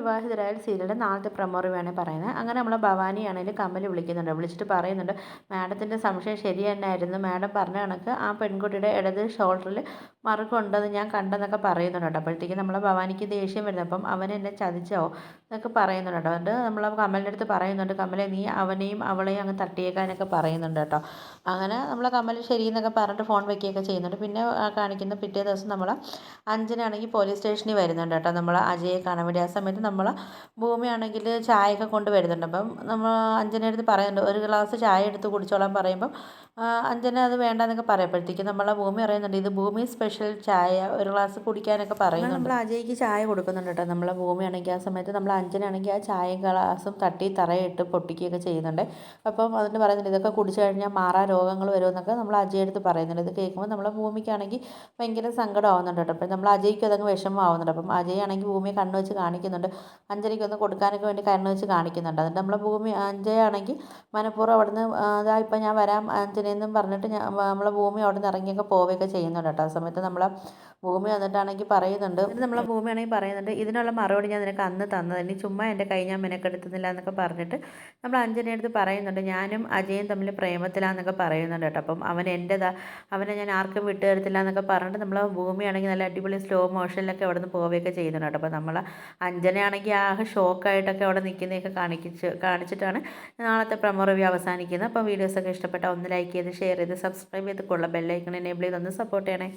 വിവാഹിതരായ സീരിയലിൻ്റെ നാളത്തെ പ്രൊമോ റിവ്യൂ ആണ് പറയുന്നത്. അങ്ങനെ നമ്മളെ ഭവാനിയാണെങ്കിൽ കമൽ വിളിക്കുന്നുണ്ട്. വിളിച്ചിട്ട് പറയുന്നുണ്ട്, മാഡത്തിൻ്റെ സംശയം ശരി തന്നെയായിരുന്നു. മാഡം പറഞ്ഞ കണക്ക് ആ പെൺകുട്ടിയുടെ ഇടത് ഷോൾഡറിൽ മറുകുണ്ടെന്ന് ഞാൻ കണ്ടെന്നൊക്കെ പറയുന്നുണ്ട് കേട്ടോ. അപ്പോഴത്തേക്കും നമ്മളെ ഭവാനിക്ക് ദേഷ്യം വരുന്നത്, അപ്പം അവൻ എന്നെ ചതിച്ചോ എന്നൊക്കെ പറയുന്നുണ്ട് കേട്ടോ. എന്നിട്ട് നമ്മൾ കമലിൻ്റെ അടുത്ത് പറയുന്നുണ്ട്, കമലെ നീ അവനെയും അവളെയും അങ്ങ് തട്ടിയേക്കാനൊക്കെ പറയുന്നുണ്ട് കേട്ടോ. അങ്ങനെ നമ്മളെ കമൽ ശരി എന്നൊക്കെ പറഞ്ഞിട്ട് ഫോൺ വയ്ക്കുകയൊക്കെ ചെയ്യുന്നുണ്ട്. പിന്നെ കാണിക്കുന്ന പിറ്റേ ദിവസം നമ്മൾ അഞ്ജനാണെങ്കിൽ പോലീസ് സ്റ്റേഷനിൽ വരുന്നുണ്ട് കേട്ടോ, നമ്മൾ അജയെ കാണാൻ വേണ്ടി. ആ സമയത്ത് നമ്മൾ ഭൂമിയാണെങ്കിൽ ചായയൊക്കെ കൊണ്ട് വരുന്നുണ്ട്. അപ്പം നമ്മൾ അഞ്ജന അടുത്ത് പറയുന്നുണ്ട്, ഒരു ഗ്ലാസ് ചായ എടുത്ത് കുടിച്ചോളാൻ പറയുമ്പം അഞ്ജന അത് വേണ്ടെന്നൊക്കെ പറയുമ്പോഴത്തേക്കും നമ്മളെ ഭൂമി പറയുന്നുണ്ട്, ഇത് ഭൂമി സ്പെഷ്യൽ ചായ, ഒരു ഗ്ലാസ് കുടിക്കാനൊക്കെ പറയുന്നുണ്ട്. നമ്മൾ അജയ്ക്ക് ചായ കൊടുക്കുന്നുണ്ട് കേട്ടോ. നമ്മളെ ഭൂമിയാണെങ്കിൽ ആ സമയത്ത് നമ്മൾ അഞ്ജനാണെങ്കിൽ ആ ചായയും ഗ്ലാസും തട്ടി തറയിട്ട് പൊട്ടിക്കുകയൊക്കെ ചെയ്യുന്നുണ്ട്. അപ്പം അതിന് പറയുന്നുണ്ട്, ഇതൊക്കെ കുടിച്ചു കഴിഞ്ഞാൽ മാറാ രോഗങ്ങൾ വരുമെന്നൊക്കെ നമ്മൾ അജയുടെ അടുത്ത് പറയുന്നുണ്ട്. ഇത് കേൾക്കുമ്പോൾ നമ്മളെ ഭൂമിക്കാണെങ്കിൽ ഭയങ്കര സങ്കടമാവുന്നുണ്ട് കേട്ടോ. അപ്പം നമ്മൾ അജയ്ക്ക് അതങ്ങ് വിഷമമാവുന്നുണ്ട്. അപ്പം അജയാണെങ്കിൽ ഭൂമിയെ കണ്ണ് വെച്ച് കാണിക്കുന്നുണ്ട്, അഞ്ജലിക്കൊന്ന് കൊടുക്കാനൊക്കെ വേണ്ടി കണ്ണ് വെച്ച് കാണിക്കുന്നുണ്ട്. എന്നിട്ട് നമ്മളെ ഭൂമി അഞ്ജയാണെങ്കിൽ മനഃപൂർവ്വം അവിടുന്ന് അതാ ഇപ്പം ഞാൻ വരാം അഞ്ജനയെന്നും പറഞ്ഞിട്ട് നമ്മളെ ഭൂമി അവിടെ നിന്ന് ഇറങ്ങിയൊക്കെ പോവുകയൊക്കെ ചെയ്യുന്നുണ്ട് കേട്ടോ. ആ സമയത്ത് നമ്മളെ ഭൂമി വന്നിട്ടാണെങ്കിൽ പറയുന്നുണ്ട്, എന്നിട്ട് നമ്മളെ ഭൂമിയാണെങ്കിൽ പറയുന്നുണ്ട്, ഇതിനുള്ള മറുപടി ഞാൻ നിനക്ക് അന്ന് തന്നത്, ഇനി ചുമ്മാ എൻ്റെ കൈ ഞാൻ മെനക്കെടുത്തുന്നില്ല എന്നൊക്കെ പറഞ്ഞിട്ട് നമ്മൾ അഞ്ജനയുടെ അടുത്ത് പറയുന്നുണ്ട്, ഞാനും അജയും തമ്മിൽ പ്രേമത്തിലാന്നൊക്കെ പറയുന്നുണ്ട് കേട്ടോ. അപ്പം അവൻ എൻ്റെതാ, അവനെ ഞാൻ ആർക്കും വിട്ടു തരത്തില്ല എന്നൊക്കെ പറഞ്ഞിട്ട് നമ്മൾ ഭൂമിയാണെങ്കിൽ നല്ല അടിപൊളി സ്ലോ മോഷനിലൊക്കെ അവിടെ നിന്ന് പോവുകയൊക്കെ ചെയ്യുന്നുണ്ട് കേട്ടോ. അപ്പോൾ നമ്മൾ അഞ്ജനയാണെങ്കിൽ ആകെ ഷോക്കായിട്ടൊക്കെ അവിടെ നിൽക്കുന്നതൊക്കെ കാണിച്ചിട്ടാണ് നാളത്തെ പ്രൊമോ റിവ്യൂ അവസാനിക്കുന്നത്. അപ്പോൾ വീഡിയോസൊക്കെ ഇഷ്ടപ്പെട്ടാൽ ഒന്ന് ലൈക്ക് ചെയ്ത് ഷെയർ ചെയ്ത് സബ്സ്ക്രൈബ് ചെയ്ത് കൊള്ള ബെല്ലൈക്കൺ എനേബിൾ ചെയ്ത് ഒന്ന് സപ്പോർട്ട് ചെയ്യണേ.